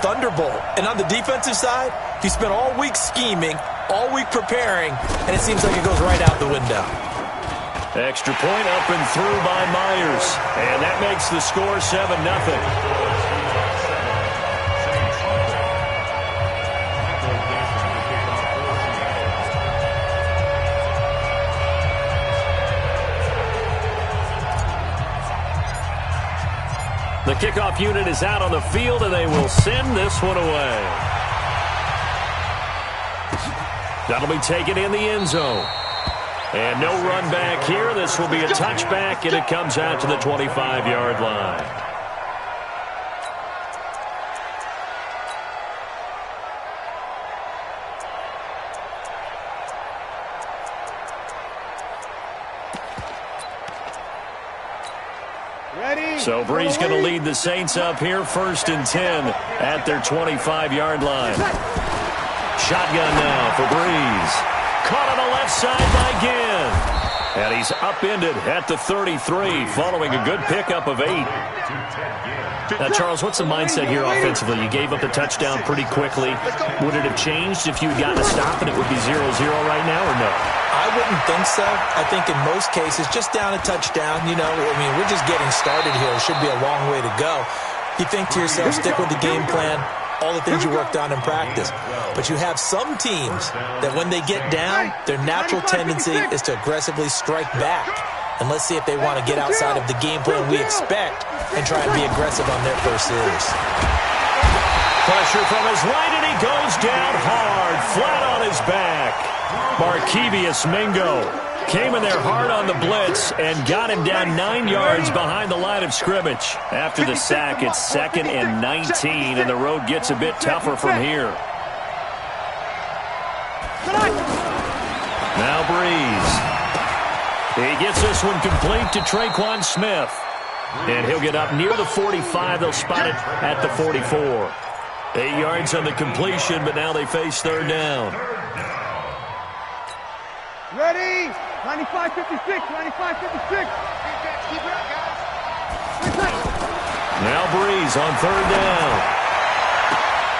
thunderbolt. And on the defensive side, he spent all week scheming, all week preparing, and it seems like it goes right out the window. Extra point up and through by Myers. And that makes the score 7-0. The kickoff unit is out on the field, and they will send this one away. That'll be taken in the end zone. And no run back here. This will be a touchback, and it comes out to the 25-yard line. So Brees going to lead the Saints up here, 1st and 10 at their 25-yard line. Shotgun now for Brees. Caught on the left side by Ginn. And he's upended at the 33 following a good pickup of 8. Now, Charles, what's the mindset here offensively? You gave up the touchdown pretty quickly. Would it have changed if you had gotten a stop and it would be 0-0 right now, or no? I wouldn't think so. I think in most cases, just down a touchdown, you know, I mean, we're just getting started here. It should be a long way to go. You think to yourself, stick with the game plan, all the things you worked on in practice. But you have some teams that when they get down, their natural tendency is to aggressively strike back. And let's see if they want to get outside of the game plan we expect and try and be aggressive on their first series. Pressure from his right, and he goes down hard, flat on his back. Markevius Mingo came in there hard on the blitz and got him down 9 yards behind the line of scrimmage. After the sack, it's 2nd and 19, and the road gets a bit tougher from here. Now Brees. He gets this one complete to Traquan Smith. And he'll get up near the 45. They'll spot it at the 44. 8 yards on the completion, but now they face 3rd down. Ready? 95-56, 95-56. Keep it up, guys. Now Brees on 3rd down.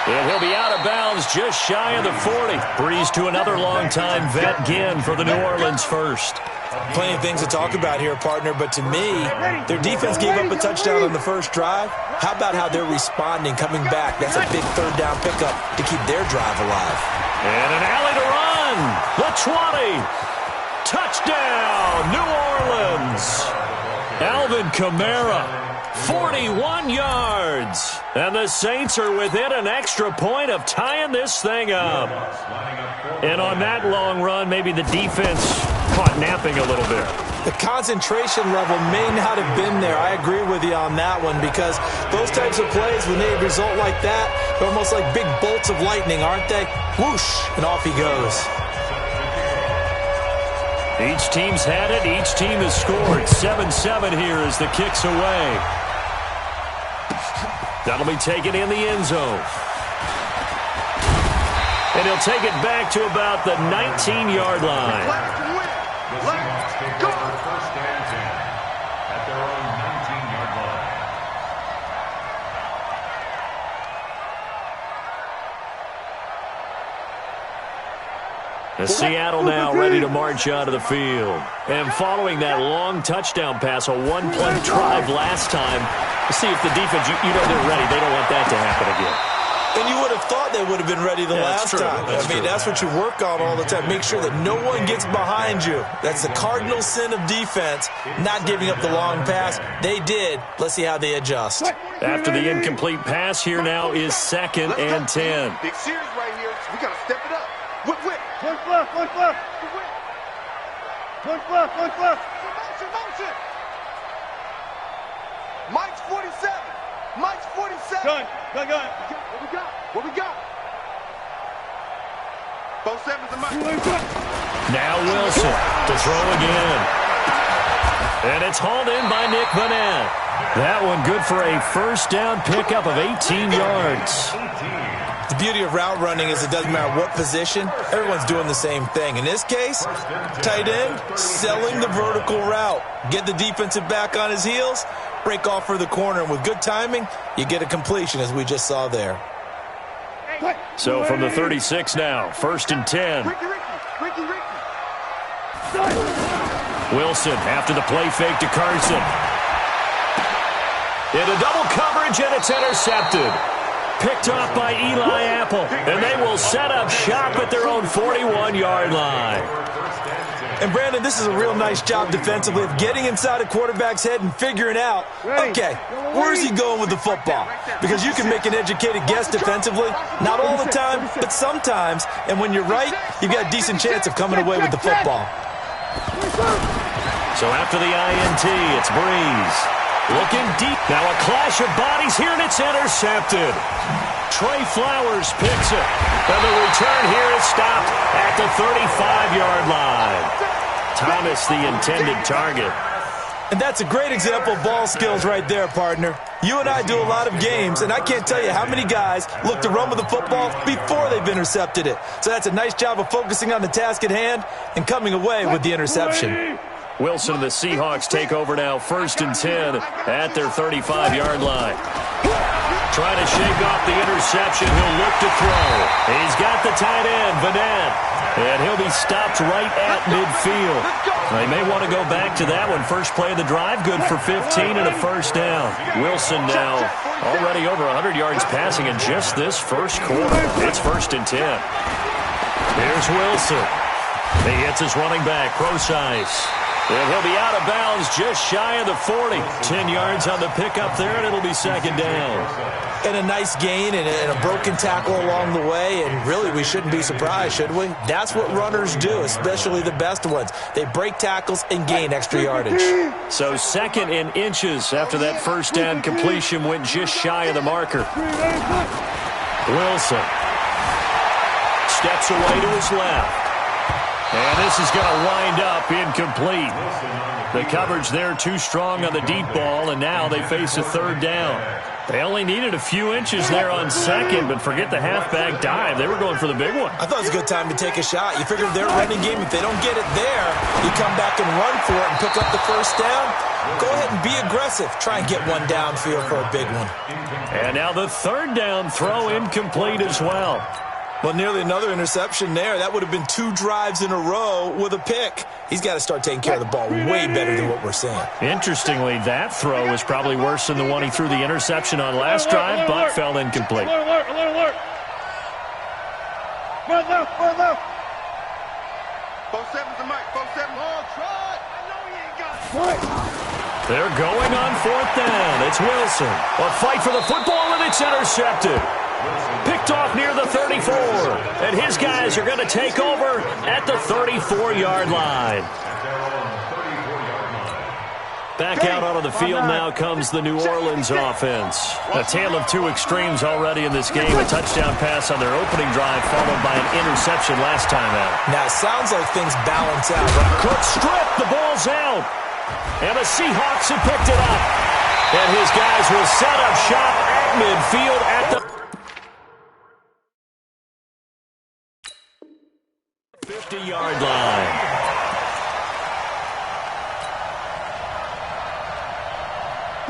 And he'll be out of bounds just shy of the 40. Brees to another longtime vet, Ginn, for the New Orleans first. Plenty of things to talk about here, partner, but to me, their defense gave up a touchdown on the first drive. How about how they're responding, coming back? That's a big 3rd down pickup to keep their drive alive. And an alley to run. The 20. Touchdown, New Orleans. Alvin Kamara, 41 yards. And the Saints are within an extra point of tying this thing up. And on that long run, maybe the defense caught napping a little bit. The concentration level may not have been there. I agree with you on that one, because those types of plays, when they result like that, they're almost like big bolts of lightning, aren't they? Whoosh, and off he goes. Each team's had it. Each team has scored. 7-7 here as the kick's away. That'll be taken in the end zone. And he'll take it back to about the 19-yard line. Let's go. Seattle now ready to march out of the field. And following that long touchdown pass, a one-play drive last time, see if the defense, you know they're ready. They don't want that to happen again. And you would have thought they would have been ready the last time. I mean, that's what you work on all the time. Make sure that no one gets behind you. That's the cardinal sin of defense, not giving up the long pass. They did. Let's see how they adjust. After the incomplete pass, here now is 2nd and 10. Big series right here. We got to step it up. Whip. Punch left. Punch left. Motion. Mike's 47. Mike's 47. Gun. What we got? Both sevens and Mike. Now Wilson to throw again. And it's hauled in by Nick Vanette. That one good for a 1st down pickup of 18 yards. The beauty of route running is it doesn't matter what position, everyone's doing the same thing. In this case, tight end, selling the vertical route. Get the defensive back on his heels, break off for the corner, and with good timing, you get a completion as we just saw there. So from the 36 now, 1st and 10. Wilson after the play fake to Carson. Into double coverage, and it's intercepted. Picked off by Eli Apple, and they will set up shop at their own 41-yard line. And, Brandon, this is a real nice job defensively of getting inside a quarterback's head and figuring out, okay, where's he going with the football? Because you can make an educated guess defensively, not all the time, but sometimes. And when you're right, you've got a decent chance of coming away with the football. So after the INT, it's Breeze. Looking deep. Now a clash of bodies here, and it's intercepted. Trey Flowers picks it. And the return here is stopped at the 35-yard line. Thomas, the intended target. And that's a great example of ball skills right there, partner. You and I do a lot of games, and I can't tell you how many guys look to run with the football before they've intercepted it. So that's a nice job of focusing on the task at hand and coming away with the interception. Wilson and the Seahawks take over now, 1st and 10 at their 35-yard line. Trying to shake off the interception. He'll look to throw. He's got the tight end, Vanette. And he'll be stopped right at midfield. They may want to go back to that one. First play of the drive, good for 15 and a first down. Wilson now already over 100 yards passing in just this first quarter. It's 1st and 10. Here's Wilson. He hits his running back, Procise. And he'll be out of bounds just shy of the 40. 10 yards on the pickup there, and it'll be 2nd down. And a nice gain and a broken tackle along the way, and really we shouldn't be surprised, should we? That's what runners do, especially the best ones. They break tackles and gain extra yardage. So 2nd and inches after that first down completion went just shy of the marker. Wilson steps away to his left. And this is going to wind up incomplete. The coverage there too strong on the deep ball, and now they face a 3rd down. They only needed a few inches there on 2nd, but forget the halfback dive. They were going for the big one. I thought it was a good time to take a shot. You figure their running game, if they don't get it there, you come back and run for it and pick up the first down. Go ahead and be aggressive. Try and get one downfield for a big one. And now the 3rd down throw incomplete as well. Well, nearly another interception there. That would have been 2 drives in a row with a pick. He's got to start taking care of the ball way better than what we're seeing. Interestingly, that throw was probably worse than the one he threw the interception on last drive, but fell incomplete. Alert. Run left. 4-7's the mic. 4-7. Oh, try. I know he ain't got it. They're going on 4th down. It's Wilson. A fight for the football, and it's intercepted. Picked off near the 34. And his guys are going to take over at the 34-yard line. Back out onto the field now comes the New Orleans offense. A tale of 2 extremes already in this game. A touchdown pass on their opening drive followed by an interception last time out. Now, it sounds like things balance out. Cook strip. The ball's out. And the Seahawks have picked it up. And his guys will set up shop at midfield at the 50-yard line.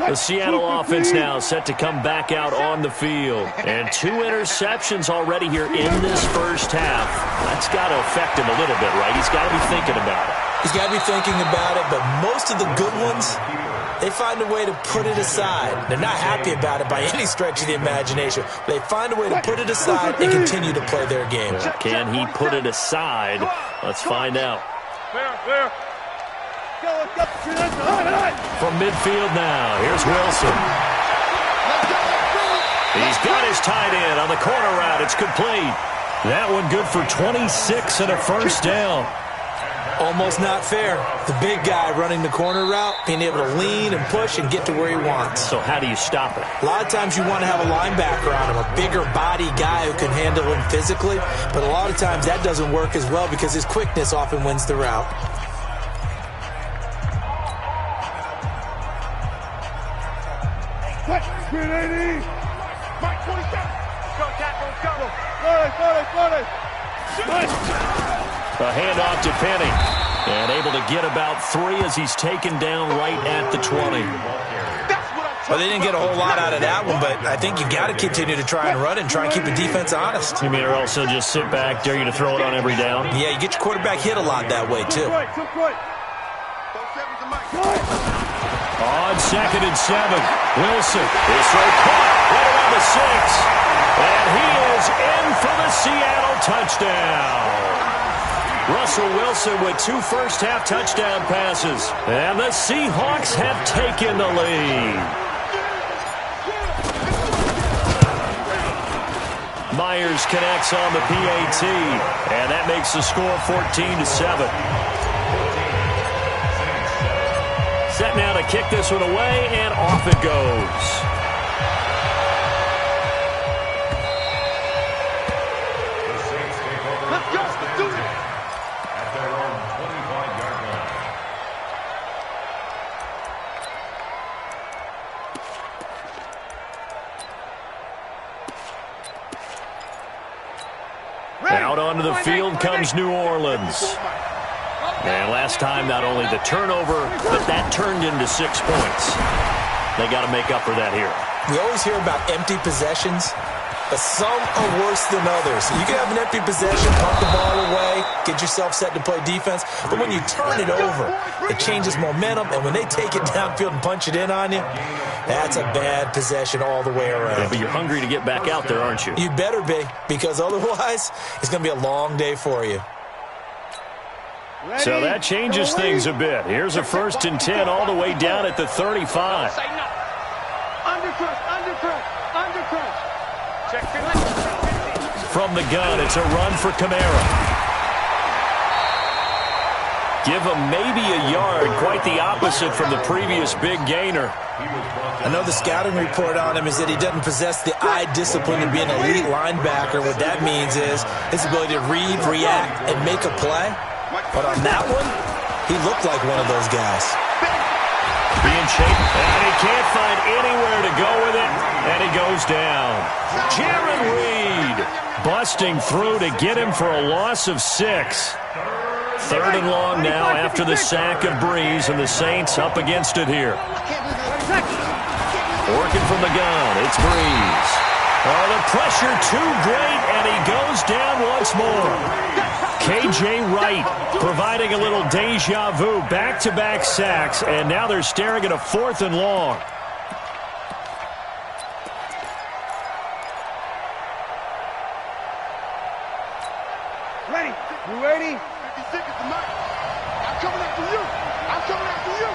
The Seattle offense now set to come back out on the field. And 2 interceptions already here in this first half. That's got to affect him a little bit, right? He's got to be thinking about it. He's got to be thinking about it, but most of the good ones, they find a way to put it aside. They're not happy about it by any stretch of the imagination. They find a way to put it aside and continue to play their game. Can he put it aside? Let's find out. Where? From midfield now, here's Wilson. He's got his tight end on the corner route. It's complete. That one good for 26 and a first down. Almost not fair. The big guy running the corner route, being able to lean and push and get to where he wants. So how do you stop it? A lot of times you want to have a linebacker on him, a bigger body guy who can handle him physically, but a lot of times that doesn't work as well because his quickness often wins the route. Screen 80. Mike 27. Go, tackle, go. A handoff to Penny. And able to get about 3 as he's taken down right at the 20. Well, they didn't get a whole lot out of that one, but I think you got to continue to try and run and try and keep the defense honest. You mean or also just sit back, dare you to throw it on every down? Yeah, you get your quarterback hit a lot that way, too. On 2nd and 7, Wilson is so caught right around the 6. And he is in for the Seattle touchdown. Russell Wilson with 2 first-half touchdown passes. And the Seahawks have taken the lead. Myers connects on the PAT. And that makes the score 14-7. Set now to kick this one away, and off it goes. Out onto the field comes New Orleans. And last time, not only the turnover, but that turned into 6 points. They got to make up for that here. We always hear about empty possessions, but some are worse than others. You can have an empty possession, pump the ball away, get yourself set to play defense, but when you turn it over, it changes momentum, and when they take it downfield and punch it in on you, that's a bad possession all the way around. Yeah, but you're hungry to get back out there, aren't you? You better be, because otherwise, it's going to be a long day for you. So that changes things a bit. Here's a 1st and 10 all the way down at the 35. From the gun, it's a run for Kamara. Give him maybe a yard, quite the opposite from the previous big gainer. I know the scouting report on him is that he doesn't possess the eye discipline to be an elite linebacker. What that means is his ability to read, react, and make a play. But on that one, he looked like one of those guys. Being chased, and he can't find anywhere to go with it, and he goes down. Jaron Reed busting through to get him for a loss of 6. 3rd and long now after the sack of Breeze, and the Saints up against it here. Working from the gun, it's Breeze. Oh, the pressure too great, and he goes down once more. K.J. Wright providing a little deja vu, back-to-back sacks, and now they're staring at a 4th and long. Ready? You ready? 50 seconds to mark. I'm coming after you. I'm coming after you.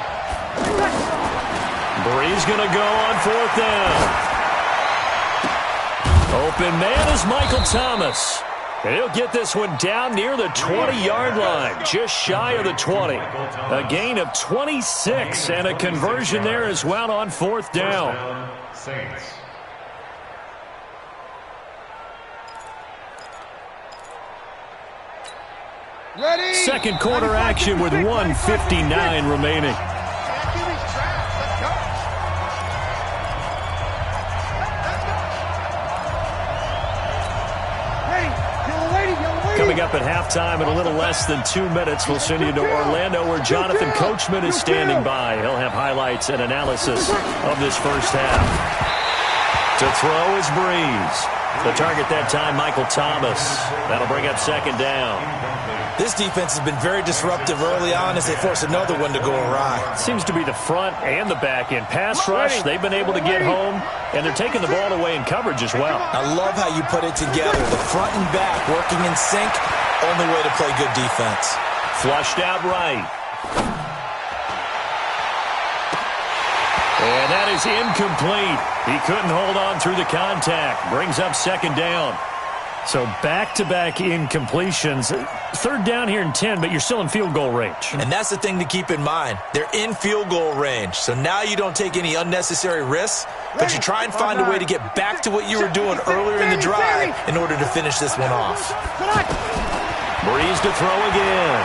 Breeze going to go on 4th down. Open man is Michael Thomas. And he'll get this one down near the 20-yard line, just shy of the 20. A gain of 26, and a conversion there as well on 4th down. Ready? Second quarter action with 1:59 remaining. Coming up at halftime in a little less than 2 minutes, we'll send you to Orlando where Jonathan Coachman is standing by. He'll have highlights and analysis of this first half. To throw is Breeze. The target that time, Michael Thomas. That'll bring up 2nd down. This defense has been very disruptive early on as they force another one to go awry. Seems to be the front and the back end. Pass rush, they've been able to get home, and they're taking the ball away in coverage as well. I love how you put it together. The front and back working in sync, only way to play good defense. Flushed out right. And that is incomplete. He couldn't hold on through the contact. Brings up 2nd down. So back-to-back incompletions. 3rd down here and 10, but you're still in field goal range. And that's the thing to keep in mind. They're in field goal range. So now you don't take any unnecessary risks, but you try and find a way to get back to what you were doing earlier in the drive in order to finish this one off. Breeze to throw again.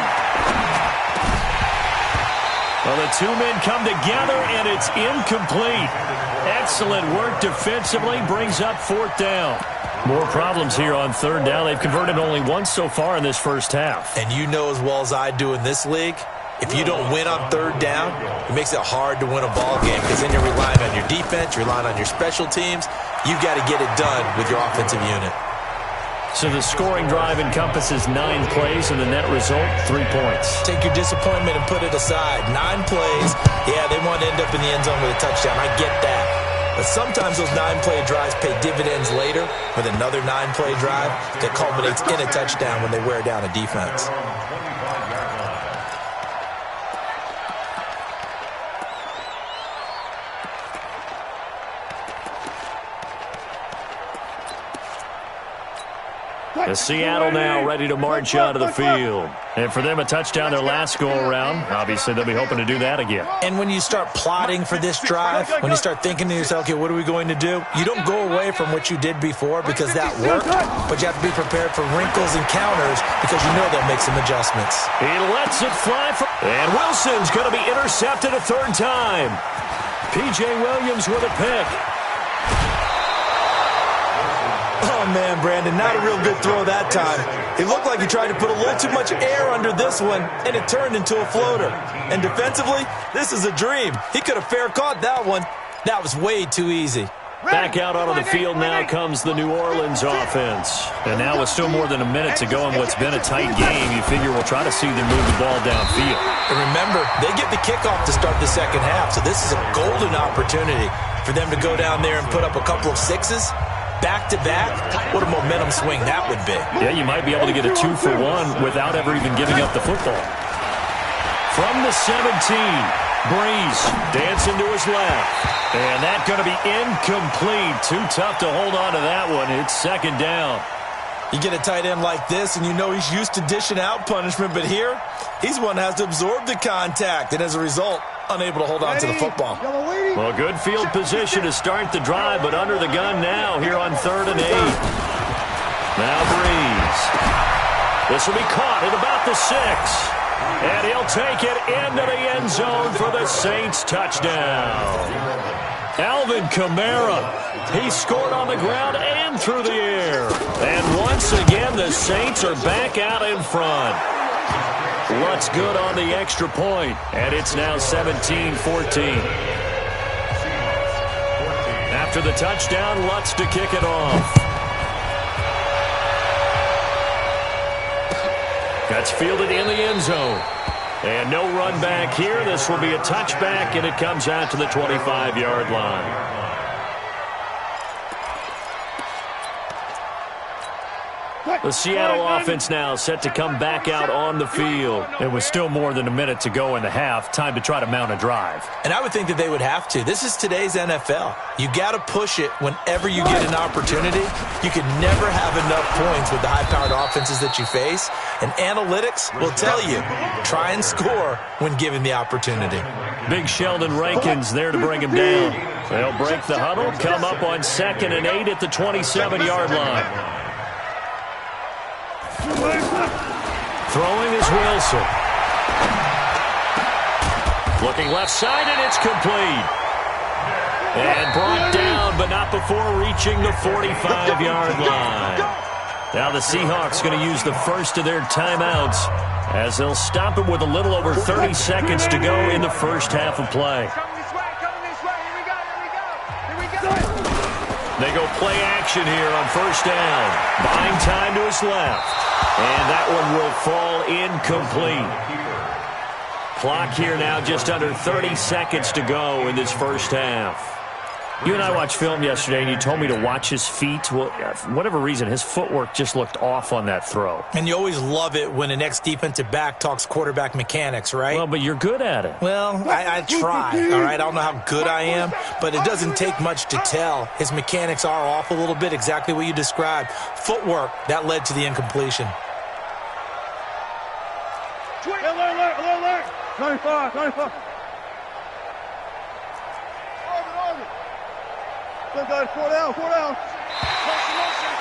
Well, the 2 men come together, and it's incomplete. Excellent work defensively, brings up 4th down. More problems here on 3rd down. They've converted only once so far in this first half. And you know as well as I do in this league, If you don't win on third down, it makes it hard to win a ball game because then you're relying on your defense, you're relying on your special teams. You've got to get it done with your offensive unit. So the scoring drive encompasses 9 plays, and the net result, 3 points. Take your disappointment and put it aside. 9 plays, yeah, they want to end up in the end zone with a touchdown. I get that. But sometimes those 9-play drives pay dividends later with another 9-play drive that culminates in a touchdown when they wear down a defense. As Seattle now ready to march onto the field. And for them, a touchdown their last go-around. Obviously, they'll be hoping to do that again. And when you start plotting for this drive, when you start thinking to yourself, okay, what are we going to do? You don't go away from what you did before because that worked, but you have to be prepared for wrinkles and counters because you know they'll make some adjustments. He lets it fly. And Wilson's going to be intercepted a third time. P.J. Williams with a pick. Oh, man, Brandon, not a real good throw that time. It looked like he tried to put a little too much air under this one, and it turned into a floater. And defensively, this is a dream. He could have fair caught that one. That was way too easy. Back out onto the field now comes the New Orleans offense. And now with still more than a minute to go in what's been a tight game, you figure we'll try to see them move the ball downfield. And remember, they get the kickoff to start the second half, so this is a golden opportunity for them to go down there and put up a couple of sixes. Back-to-back, what a momentum swing that would be. Yeah, you might be able to get a 2-for-1 without ever even giving up the football. From the 17, Breeze dancing to his left. And that's going to be incomplete. Too tough to hold on to that one. It's second down. You get a tight end like this, and you know he's used to dishing out punishment, but here, he's one that has to absorb the contact, and as a result, unable to hold on to the football. Well, good field position to start the drive, but under the gun now here on 3rd and 8. Now Breeze. This will be caught at about the 6. And he'll take it into the end zone for the Saints touchdown. Alvin Kamara. He scored on the ground and through the air. And once again, the Saints are back out in front. Lutz good on the extra point, and it's now 17-14. After the touchdown, Lutz to kick it off. That's fielded in the end zone. And no run back here. This will be a touchback, and it comes out to the 25-yard line. The Seattle offense now set to come back out on the field. It was still more than a minute to go in the half. Time to try to mount a drive. And I would think that they would have to. This is today's NFL. You got to push it whenever you get an opportunity. You can never have enough points with the high-powered offenses that you face. And analytics will tell you, try and score when given the opportunity. Big Sheldon Rankins there to bring him down. They'll break the huddle, come up on 2nd and 8 at the 27-yard line. Throwing is Wilson. Looking left side, and it's complete. And brought down, but not before reaching the 45-yard line. Now the Seahawks going to use the first of their timeouts as they'll stop it with a little over 30 seconds to go in the first half of play. They go play action here on first down. Buying time to his left. And that one will fall incomplete. Clock here now just under 30 seconds to go in this first half. You and I watched film yesterday, and you told me to watch his feet. Well, for whatever reason, his footwork just looked off on that throw. And you always love it when an ex-defensive back talks quarterback mechanics, right? Well, but you're good at it. Well, I try, all right? I don't know how good I am, but it doesn't take much to tell. His mechanics are off a little bit, exactly what you described. Footwork, that led to the incompletion. Alert! 95. Four down.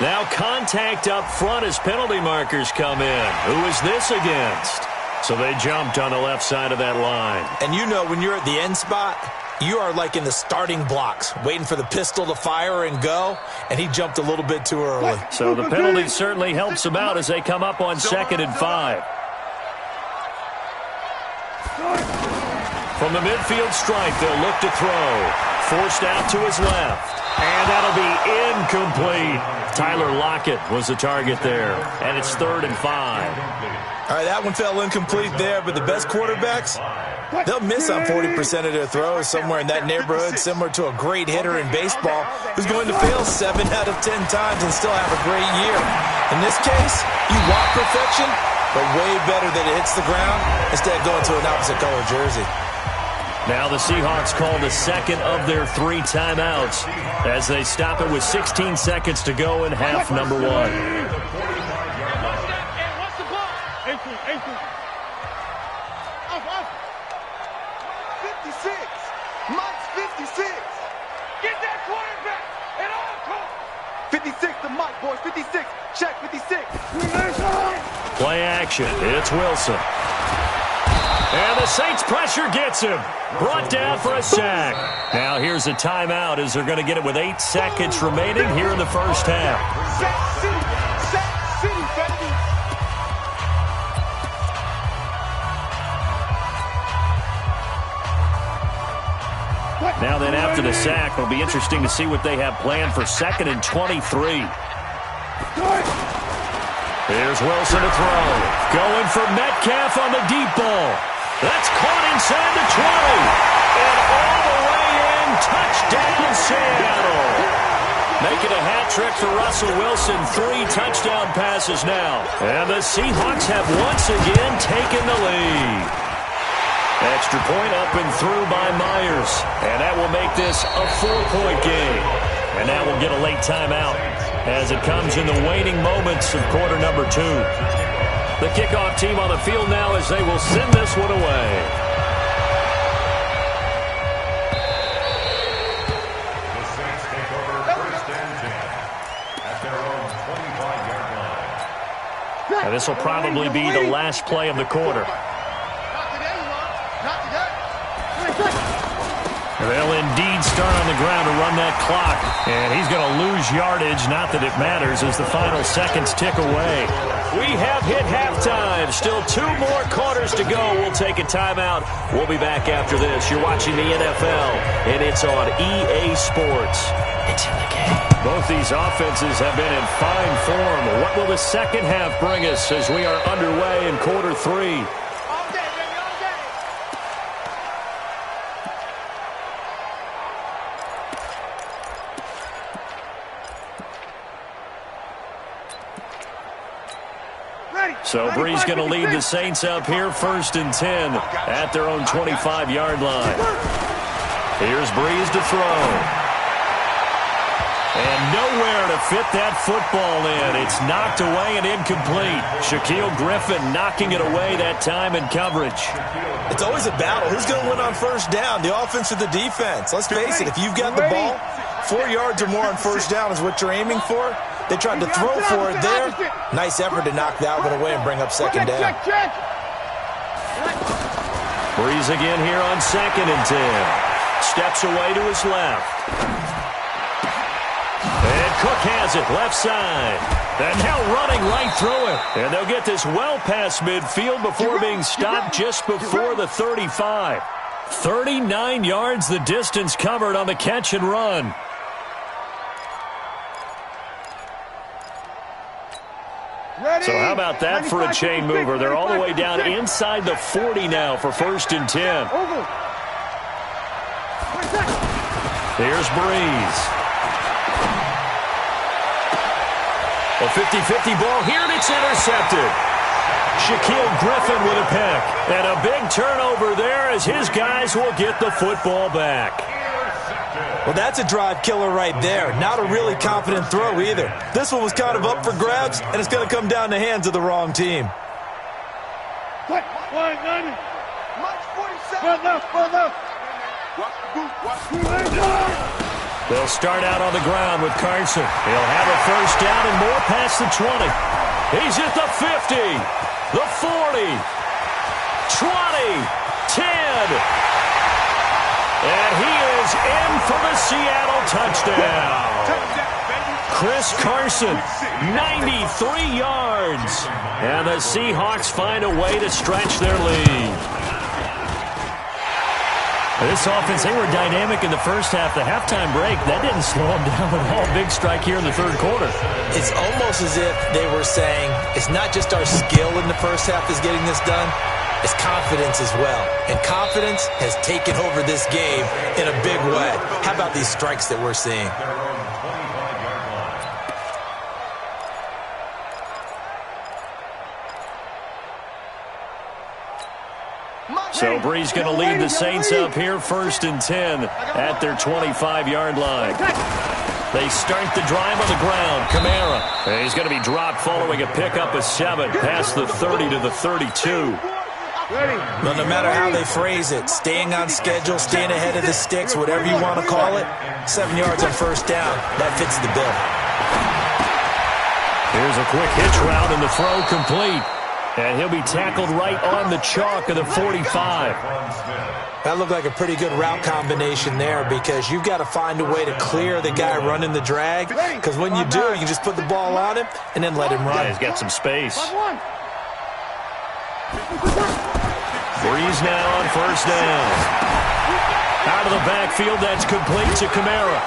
Now contact up front as penalty markers come in. Who is this against? So they jumped on the left side of that line. And you know when you're at the end spot, you are like in the starting blocks, waiting for the pistol to fire and go, and he jumped a little bit too early. So the penalty certainly helps them out as they come up on 2nd and 5. From the midfield stripe, they'll look to throw. Forced out to his left. And that'll be incomplete. Tyler Lockett was the target there. And it's 3rd and 5. All right, that one fell incomplete there, but the best quarterbacks, they'll miss on 40% of their throws, somewhere in that neighborhood, similar to a great hitter in baseball who's going to fail 7 out of 10 times and still have a great year. In this case, you want perfection, but way better that it hits the ground instead of going to an opposite color jersey. Now the Seahawks called the second of their 3 timeouts as they stop it with 16 seconds to go in half number 1. What's the ball? 56. Mike's 56. Get that quarterback at all costs. 56 to Mike, boys. 56. Check 56. Play action. It's Wilson. And the Saints pressure gets him. Brought down for a sack. Now here's a timeout as they're going to get it with 8 seconds remaining here in the first half. Sack City. Sack City, baby. Now then, after the sack, it'll be interesting to see what they have planned for 2nd and 23. Here's Wilson to throw. Going for Metcalf on the deep ball. That's caught inside the 20. And all the way in, touchdown Seattle. Making a hat trick for Russell Wilson. 3 touchdown passes now. And the Seahawks have once again taken the lead. Extra point up and through by Myers. And that will make this a 4-point game. And now we'll get a late timeout as it comes in the waning moments of quarter number 2. The kickoff team on the field now as they will send this one away. The Saints take over 1st and 10 at their own 25-yard line. And this will probably be the last play of the quarter. They'll indeed start on the ground to run that clock. And he's going to lose yardage, not that it matters, as the final seconds tick away. We have hit halftime. Still 2 more quarters to go. We'll take a timeout. We'll be back after this. You're watching the NFL, and it's on EA Sports. It's in the game. Both these offenses have been in fine form. What will the second half bring us as we are underway in quarter 3? So Brees going to lead the Saints up here 1st and 10 at their own 25-yard line. Here's Brees to throw. And nowhere to fit that football in. It's knocked away and incomplete. Shaquille Griffin knocking it away that time in coverage. It's always a battle. Who's going to win on 1st down, the offense or the defense? Let's face it, if you've got the ball, 4 yards or more on 1st down is what you're aiming for. They tried to throw for it there. Nice effort to knock that one away and bring up 2nd down. Brees again here on 2nd and 10. Steps away to his left. And Cook has it, left side. And now running right through it. And they'll get this well past midfield before being stopped just before the 35. 39 yards the distance covered on the catch and run. So how about that for a chain mover? They're all the way down inside the 40 now for 1st and 10. Here's Brees. A 50-50 ball here, and it's intercepted. Shaquille Griffin with a pick. And a big turnover there as his guys will get the football back. Well, that's a drive killer right there. Not a really confident throw either. This one was kind of up for grabs, and it's going to come down the hands of the wrong team. They'll start out on the ground with Carson. He'll have a 1st down and more past the 20. He's at the 50, the 40, 20, 10. And he is in for the Seattle touchdown. Chris Carson, 93 yards. And the Seahawks find a way to stretch their lead. This offense, they were dynamic in the first half. The halftime break, that didn't slow them down at all. Big strike here in the third quarter. It's almost as if they were saying, it's not just our skill in the first half that's getting this done, it's confidence as well. And confidence has taken over this game in a big way. How about these strikes that we're seeing? So Brees going to lead the Saints up here, 1st and 10 at their 25-yard line. They start the drive on the ground. Kamara. He's going to be dropped following a pickup of 7 past the 30 to the 32. Well, no matter how they phrase it, staying on schedule, staying ahead of the sticks, whatever you want to call it, 7 yards on first down, that fits the bill. Here's a quick hitch route and the throw complete. And he'll be tackled right on the chalk of the 45. That looked like a pretty good route combination there because you've got to find a way to clear the guy running the drag. Because when you do, you can just put the ball on him and then let him run. Yeah, he's got some space. Brees now on first down. Out of the backfield, that's complete to Kamara.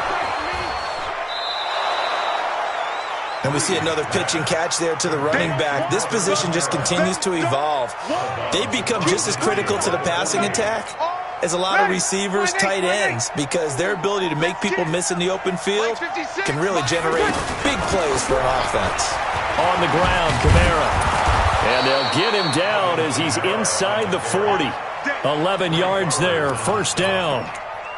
And we see another pitch and catch there to the running back. This position just continues to evolve. They become just as critical to the passing attack as a lot of receivers, tight ends, because their ability to make people miss in the open field can really generate big plays for an offense. On the ground, Kamara. And they'll get him down as he's inside the 40. 11 yards there, first down.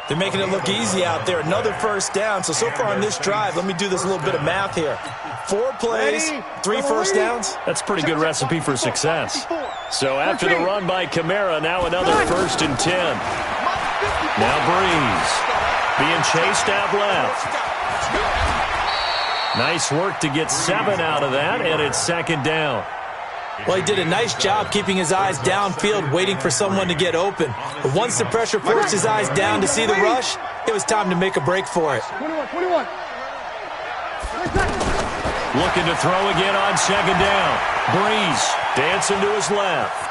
They're making it look easy out there. Another first down. So far on this drive, let me do this little bit of math here. 4 plays, 3 first downs. That's a pretty good recipe for success. So after the run by Kamara, now another 1st and 10. Now Brees being chased out left. Nice work to get 7 out of that, and it's 2nd down. Well, he did a nice job keeping his eyes downfield, waiting for someone to get open. But once the pressure forced his eyes down to see the rush, it was time to make a break for it. 21. Looking to throw again on 2nd down. Brees dancing to his left.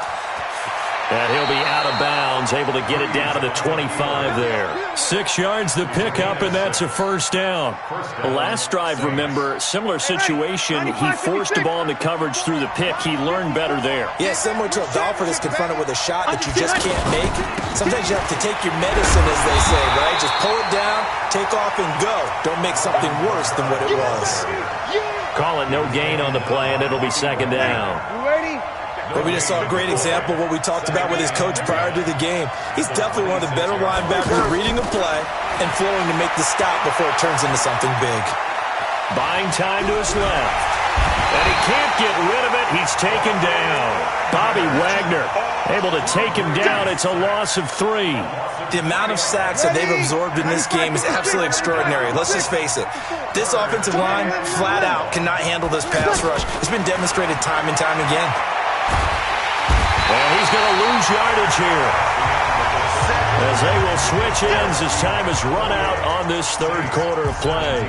And he'll be out of bounds, able to get it down to the 25 there. 6 yards the pickup, and that's a first down. The last drive, remember, similar situation. He forced the ball into coverage through the pick. He learned better there. Yeah, similar to a golfer that's confronted with a shot that you just can't make. Sometimes you have to take your medicine, as they say, right? Just pull it down, take off, and go. Don't make something worse than what it was. Call it no gain on the play, and it'll be 2nd down. You ready? But we just saw a great example of what we talked about with his coach prior to the game. He's definitely one of the better linebackers at reading a play and flowing to make the stop before it turns into something big. Buying time to his left. And he can't get rid of it. He's taken down. Bobby Wagner able to take him down. It's a loss of 3. The amount of sacks that they've absorbed in this game is absolutely extraordinary. Let's just face it. This offensive line, flat out, cannot handle this pass rush. It's been demonstrated time and time again. And he's going to lose yardage here, as they will switch ends as time has run out on this third quarter of play.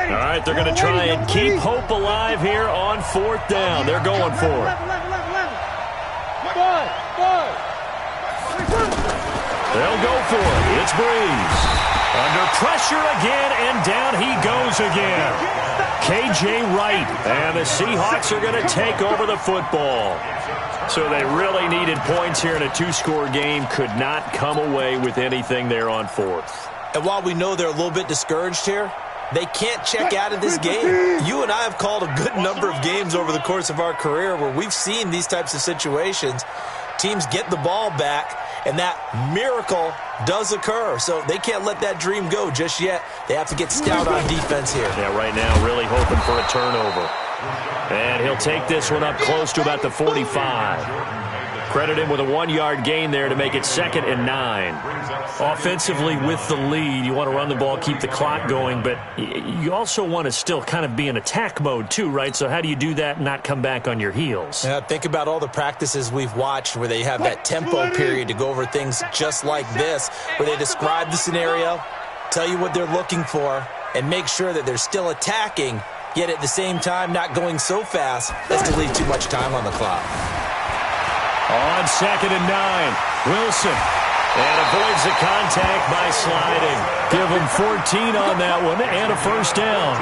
All right, they're going to try and keep hope alive here on 4th down. They're going for it. They'll go for it. It's Brees. Under pressure again, and down he goes again. K.J. Wright, and the Seahawks are going to take over the football. So they really needed points here in a 2-score game. Could not come away with anything there on 4th. And while we know they're a little bit discouraged here, they can't check out of this game. You and I have called a good number of games over the course of our career where we've seen these types of situations. Teams get the ball back, and that miracle does occur. So they can't let that dream go just yet. They have to get stout on defense here. Yeah, right now really hoping for a turnover. And he'll take this one up close to about the 45. Credit him with a 1-yard gain there to make it 2nd and 9. Offensively with the lead, you want to run the ball, keep the clock going, but you also want to still kind of be in attack mode too, right? So how do you do that and not come back on your heels? Yeah, think about all the practices we've watched where they have that tempo period to go over things just like this, where they describe the scenario, tell you what they're looking for and make sure that they're still attacking, yet at the same time not going so fast as to leave too much time on the clock. On 2nd and 9, Wilson. And avoids the contact by sliding. Give him 14 on that one and a first down.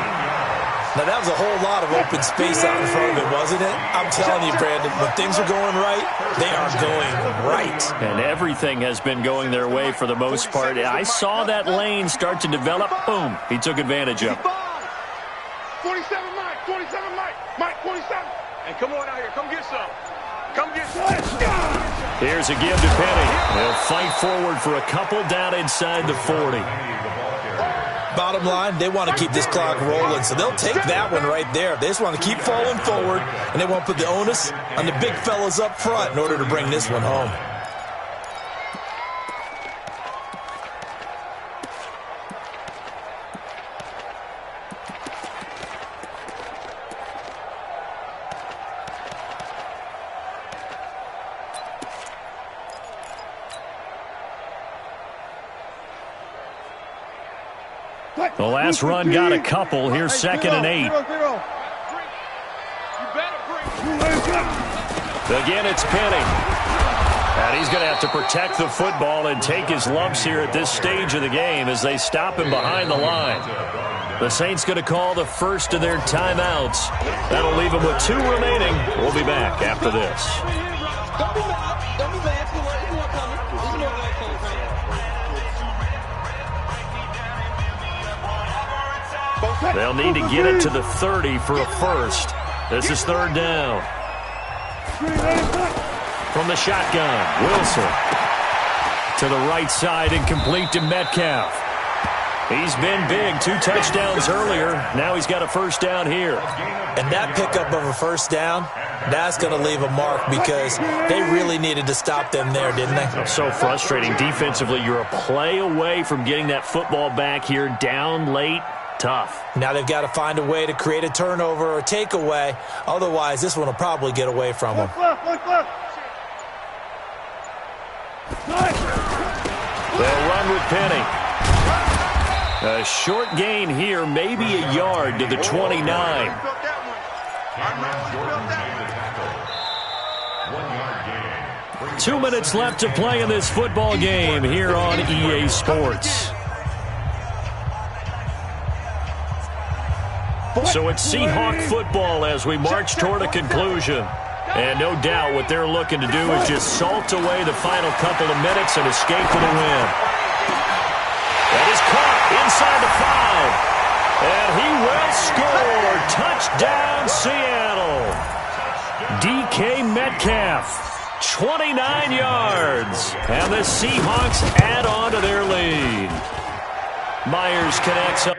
Now, that was a whole lot of open space out in front of him, wasn't it? I'm telling you, Brandon, when things are going right, they are going right. And everything has been going their way for the most part. I saw that lane start to develop. Boom. He took advantage of it. 47 Mike, 47 Mike, Mike 47. And come on out here, come get some. Come get some. Here's a give to Penny. They'll fight forward for a couple down inside the 40. Bottom line, they want to keep this clock rolling, so they'll take that one right there. They just want to keep falling forward, and they want to put the onus on the big fellas up front in order to bring this one home. The last run got a couple. Here's 2nd and 8. Again, it's Penny. And he's going to have to protect the football and take his lumps here at this stage of the game as they stop him behind the line. The Saints going to call the first of their timeouts. That'll leave them with 2 remaining. We'll be back after this. They'll need to get it to the 30 for a first. This is 3rd down. From the shotgun, Wilson. To the right side and complete to Metcalf. He's been big. 2 touchdowns earlier. Now he's got a first down here. And that pickup of a first down, that's going to leave a mark because they really needed to stop them there, didn't they? So frustrating. Defensively, you're a play away from getting that football back here down late. Tough. Now they've got to find a way to create a turnover or takeaway. Otherwise, this one will probably get away from them. They'll run with Penny. A short gain here, maybe a yard to the 29. 2 minutes left to play in this football game here on EA Sports. So it's Seahawk football as we march toward a conclusion. And no doubt what they're looking to do is just salt away the final couple of minutes and escape for the win. That is caught inside the 5. And he will score. Touchdown, Seattle. DK Metcalf, 29 yards. And the Seahawks add on to their lead. Myers connects up.